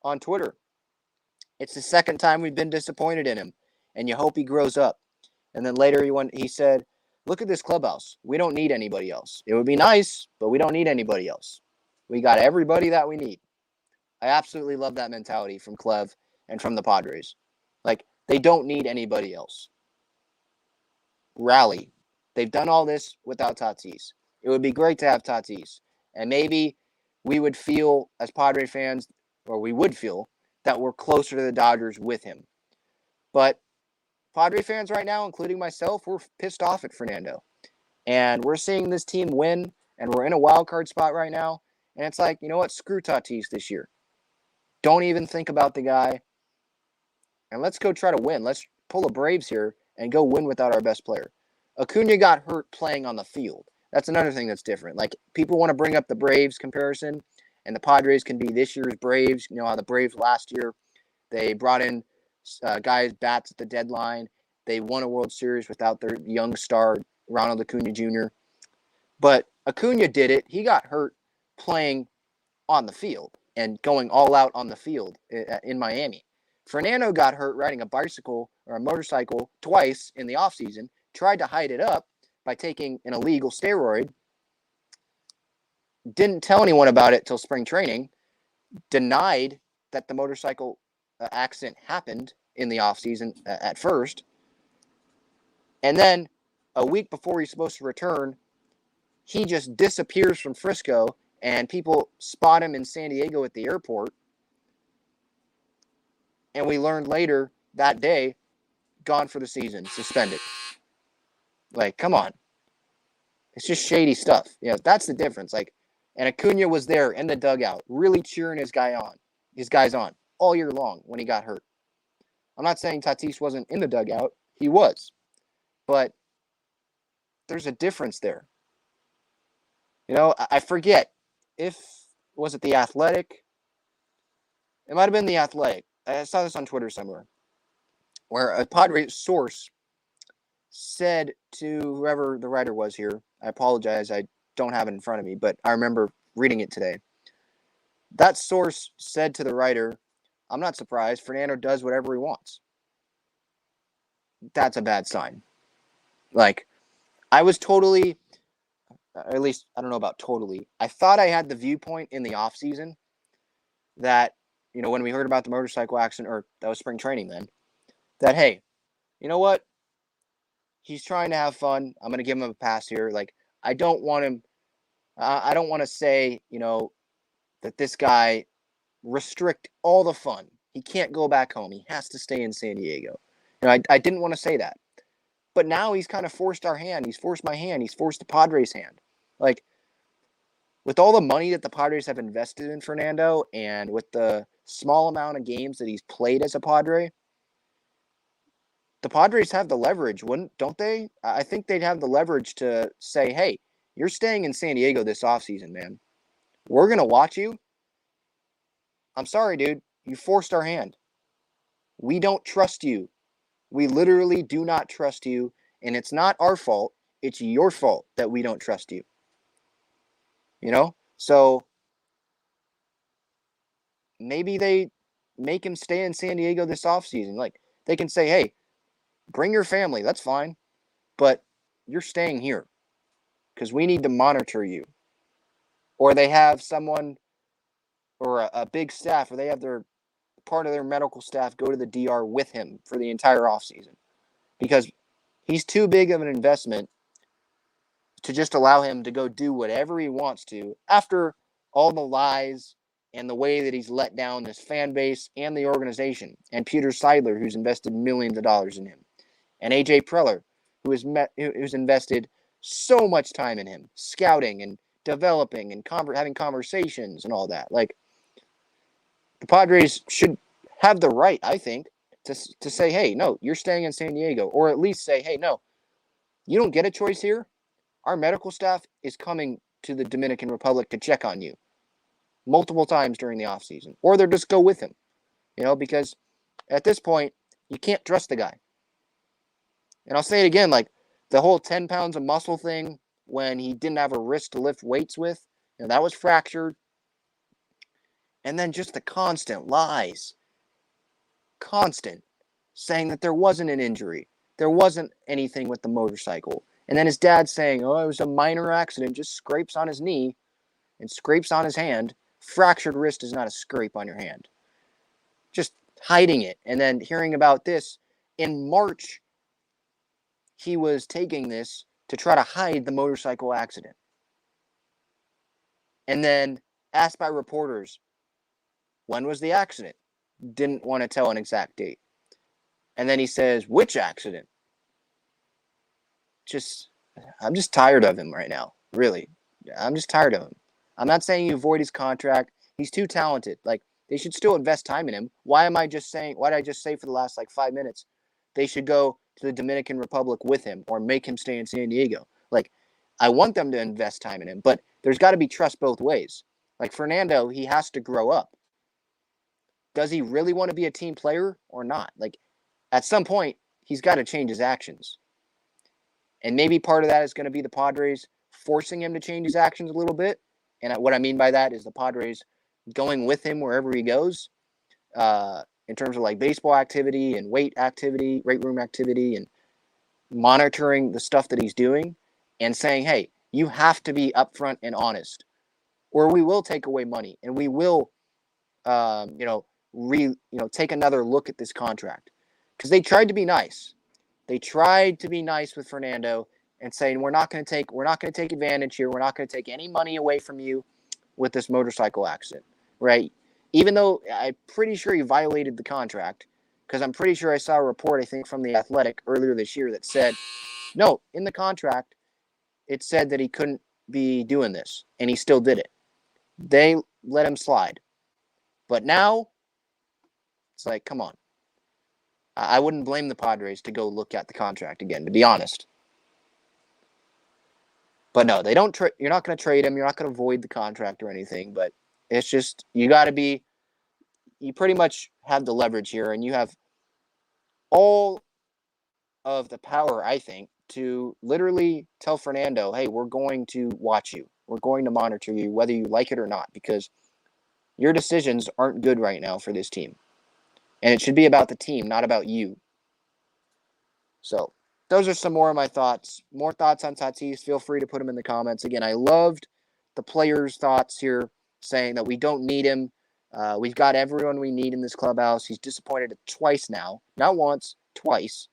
on Twitter. It's the second time we've been disappointed in him, and you hope he grows up. And then later he said, look at this clubhouse. We don't need anybody else. It would be nice, but we don't need anybody else. We got everybody that we need. I absolutely love that mentality from Clev and from the Padres. Like, they don't need anybody else. Rally. They've done all this without Tatis. It would be great to have Tatis. And maybe we would feel, as Padre fans, or we would feel, that we're closer to the Dodgers with him. But Padre fans right now, including myself, we're pissed off at Fernando. And we're seeing this team win, and we're in a wild card spot right now. And it's like, you know what? Screw Tatis this year. Don't even think about the guy. And let's go try to win. Let's pull the Braves here and go win without our best player. Acuna got hurt playing on the field. That's another thing that's different. Like, people want to bring up the Braves comparison, and the Padres can be this year's Braves. You know how the Braves last year, they brought in guys, bats at the deadline. They won a World Series without their young star, Ronald Acuna Jr. But Acuna did it. He got hurt playing on the field and going all out on the field in Miami. Fernando got hurt riding a bicycle or a motorcycle twice in the offseason, tried to hide it up by taking an illegal steroid, didn't tell anyone about it till spring training, denied that the motorcycle accident happened in the offseason at first, and then a week before he's supposed to return, he just disappears from Frisco, and people spot him in San Diego at the airport. And we learned later that day, gone for the season, suspended. Like, come on. It's just shady stuff. You know, that's the difference. Like, and Acuna was there in the dugout, really cheering his guys on all year long when he got hurt. I'm not saying Tatis wasn't in the dugout. He was. but there's a difference there. You know, I forget was it The Athletic? It might have been The Athletic. I saw this on Twitter somewhere, where a Padres source said to whoever the writer was here, I apologize, I don't have it in front of me, but I remember reading it today. That source said to the writer, I'm not surprised, Fernando does whatever he wants. That's a bad sign. Like, I was totally, at least, I don't know about totally, I thought I had the viewpoint in the offseason that, you know, when we heard about the motorcycle accident, or that was spring training then, that, hey, you know what? He's trying to have fun. I'm going to give him a pass here. Like, I don't want him, I don't want to say, you know, that this guy restrict all the fun. He can't go back home. He has to stay in San Diego. You know, I didn't want to say that. But now he's kind of forced our hand. He's forced my hand. He's forced the Padres' hand. Like, with all the money that the Padres have invested in Fernando and with the small amount of games that he's played as a Padre, the Padres have the leverage, don't they? I think they'd have the leverage to say, hey, you're staying in San Diego this offseason, man. We're going to watch you. I'm sorry, dude. You forced our hand. We don't trust you. We literally do not trust you, and it's not our fault. It's your fault that we don't trust you. You know? So maybe they make him stay in San Diego this offseason. Like, they can say, hey, bring your family. That's fine. But you're staying here because we need to monitor you. Or they have someone or a big staff, or they have their part of their medical staff go to the DR with him for the entire offseason. Because he's too big of an investment to just allow him to go do whatever he wants to after all the lies and the way that he's let down this fan base and the organization. And Peter Seidler, who's invested millions of dollars in him. And AJ Preller, who's invested so much time in him, scouting and developing and having conversations and all that. Like, the Padres should have the right, I think, to say, hey, no, you're staying in San Diego. Or at least say, hey, no, you don't get a choice here. Our medical staff is coming to the Dominican Republic to check on you multiple times during the offseason. Or they'll just go with him, you know, because at this point, you can't trust the guy. And I'll say it again, like, the whole 10 pounds of muscle thing when he didn't have a wrist to lift weights with, you know, that was fractured. And then just the constant lies. Constant. Saying that there wasn't an injury. There wasn't anything with the motorcycle. And then his dad saying, oh, it was a minor accident, just scrapes on his knee and scrapes on his hand. Fractured wrist is not a scrape on your hand. Just hiding it. And then hearing about this in March, he was taking this to try to hide the motorcycle accident. And then asked by reporters, when was the accident? Didn't want to tell an exact date. And then he says, which accident? I'm just tired of him right now. Really. I'm just tired of him. I'm not saying you avoid his contract. He's too talented. Like, they should still invest time in him. Why did I just say for the last 5 minutes, they should go to the Dominican Republic with him or make him stay in San Diego? Like, I want them to invest time in him, but there's got to be trust both ways. Like, Fernando, he has to grow up. Does he really want to be a team player or not? Like, at some point, he's got to change his actions. And maybe part of that is going to be the Padres forcing him to change his actions a little bit. And what I mean by that is the Padres going with him wherever he goes, in terms of like baseball activity and weight room activity, and monitoring the stuff that he's doing and saying, hey, you have to be upfront and honest, or we will take away money and we will, take another look at this contract. Because they tried to be nice. They tried to be nice with Fernando and saying, we're not going to take advantage here. We're not going to take any money away from you with this motorcycle accident, right? Even though I'm pretty sure he violated the contract, because I'm pretty sure I saw a report, I think, from The Athletic earlier this year that said, no, in the contract, it said that he couldn't be doing this, and he still did it. They let him slide. But now, it's like, come on. I wouldn't blame the Padres to go look at the contract again, to be honest. But no, they don't. You're not going to trade him. You're not going to void the contract or anything. But it's just you got to be. You pretty much have the leverage here, and you have all of the power, I think, to literally tell Fernando, "Hey, we're going to watch you. We're going to monitor you, whether you like it or not, because your decisions aren't good right now for this team, and it should be about the team, not about you." So those are some more of my thoughts. More thoughts on Tatis, feel free to put them in the comments. Again, I loved the players' thoughts here, saying that we don't need him. We've got everyone we need in this clubhouse. He's disappointed twice now. Not once, twice.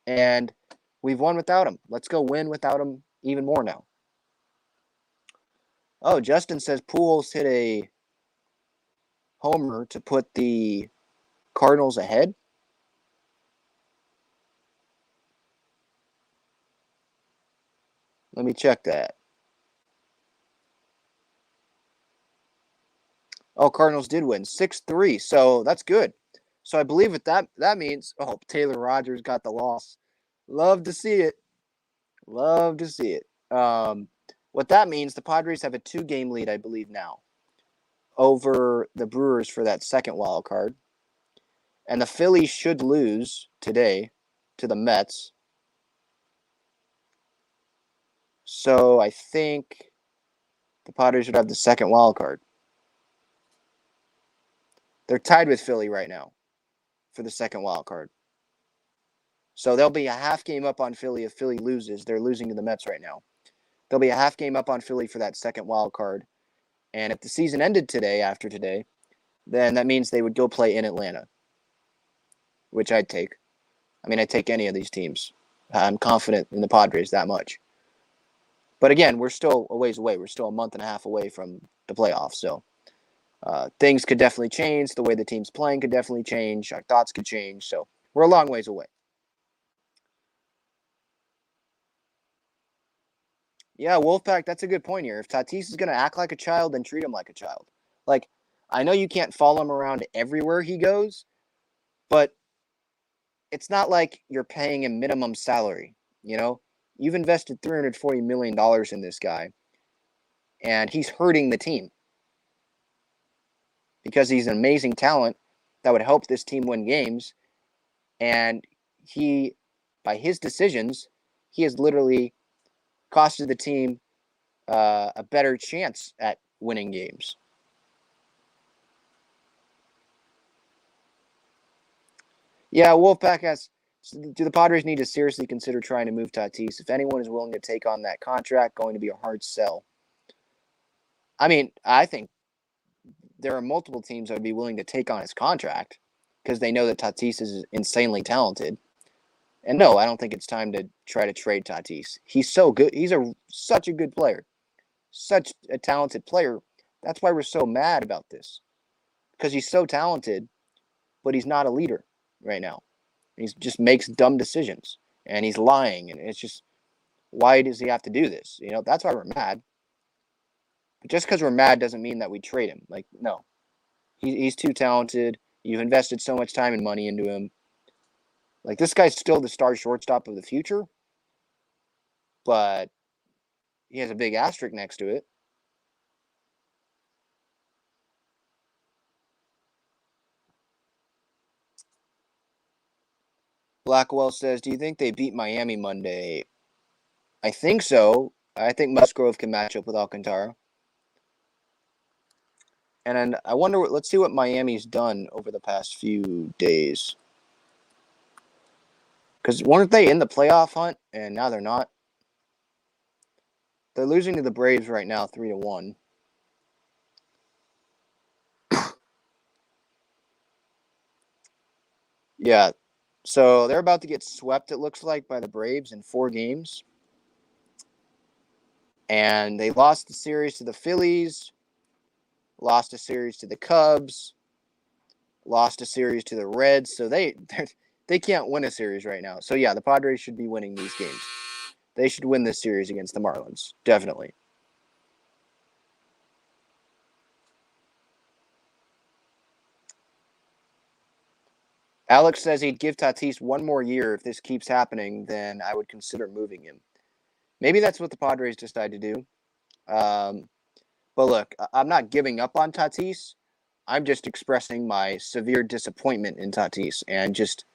And we've won without him. Let's go win without him even more now. Oh, Justin says Pujols hit a homer to put the Cardinals ahead. Let me check that. Oh, Cardinals did win 6-3, so that's good. So I believe that means, Taylor Rogers got the loss. Love to see it. Love to see it. What that means, the Padres have a 2-game lead, I believe, now over the Brewers for that second wild card. And the Phillies should lose today to the Mets. So I think the Padres would have the second wild card. They're tied with Philly right now for the second wild card. So they'll be a half game up on Philly if Philly loses. They're losing to the Mets right now. They'll be a half game up on Philly for that second wild card. And if the season ended today, after today, then that means they would go play in Atlanta, which I'd take. I mean, I'd take any of these teams. I'm confident in the Padres that much. But again, we're still a ways away. We're still a month and a half away from the playoffs. So things could definitely change. The way the team's playing could definitely change. Our thoughts could change. So we're a long ways away. Yeah, Wolfpack, that's a good point here. If Tatis is going to act like a child, then treat him like a child. Like, I know you can't follow him around everywhere he goes, but it's not like you're paying him minimum salary, you know? You've invested $340 million in this guy, and he's hurting the team because he's an amazing talent that would help this team win games, and he, by his decisions, he has literally costed the team a better chance at winning games. Yeah, Wolfpack asks, do the Padres need to seriously consider trying to move Tatis? If anyone is willing to take on that contract, going to be a hard sell. I mean, I think there are multiple teams that would be willing to take on his contract because they know that Tatis is insanely talented. And no, I don't think it's time to try to trade Tatis. He's so good. He's such a good player, such a talented player. That's why we're so mad about this, because he's so talented, but he's not a leader right now. He just makes dumb decisions, and he's lying, and it's just, why does he have to do this? You know, that's why we're mad. But just because we're mad doesn't mean that we trade him. Like, no. He's too talented. You've invested so much time and money into him. Like, this guy's still the star shortstop of the future, but he has a big asterisk next to it. Blackwell says, do you think they beat Miami Monday? I think so. I think Musgrove can match up with Alcantara. And I wonder, let's see what Miami's done over the past few days. Because weren't they in the playoff hunt, and now they're not? They're losing to the Braves right now, 3-1. Yeah, so they're about to get swept, it looks like, by the Braves in 4 games. And they lost the series to the Phillies, lost a series to the Cubs, lost a series to the Reds. So they can't win a series right now. So yeah, the Padres should be winning these games. They should win this series against the Marlins, definitely. Alex says he'd give Tatis one more year. If this keeps happening, then I would consider moving him. Maybe that's what the Padres decide to do. But look, I'm not giving up on Tatis. I'm just expressing my severe disappointment in Tatis, and just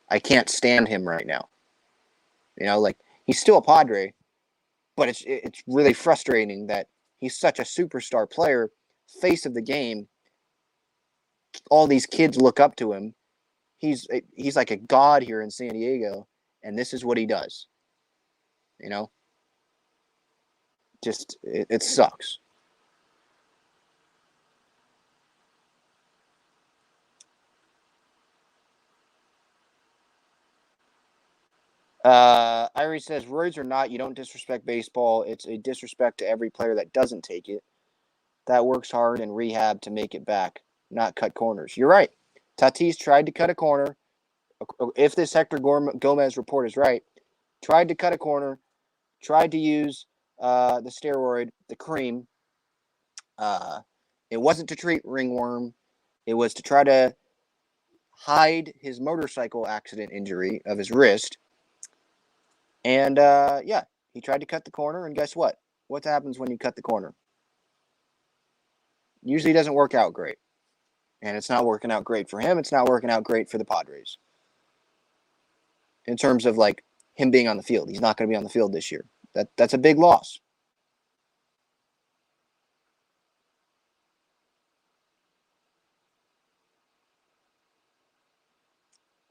I can't stand him right now. Like, he's still a Padre, but it's really frustrating that he's such a superstar player, face of the game. All these kids look up to him. He's like a god here in San Diego, and this is what he does. Just it sucks. Irie says, roids or not, you don't disrespect baseball. It's a disrespect to every player that doesn't take it, that works hard in rehab to make it back, not cut corners. You're right. Tatis tried to cut a corner. If this Hector Gomez report is right, tried to cut a corner, tried to use the steroid, the cream. It wasn't to treat ringworm. It was to try to hide his motorcycle accident injury of his wrist. And, he tried to cut the corner, and guess what? What happens when you cut the corner? Usually doesn't work out great. And it's not working out great for him. It's not working out great for the Padres. In terms of, like, him being on the field. He's not going to be on the field this year. That's a big loss.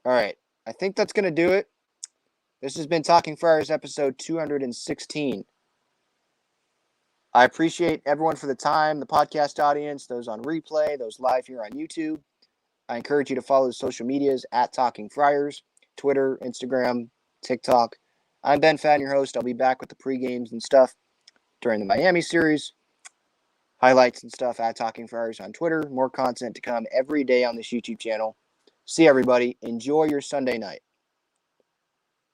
All right. I think that's going to do it. This has been Talking Friars episode 216. I appreciate everyone for the time, the podcast audience, those on replay, those live here on YouTube. I encourage you to follow the social medias at Talking Friars, Twitter, Instagram, TikTok. I'm Ben Fadden, your host. I'll be back with the pre-games and stuff during the Miami series. Highlights and stuff at Talking Friars on Twitter. More content to come every day on this YouTube channel. See everybody. Enjoy your Sunday night.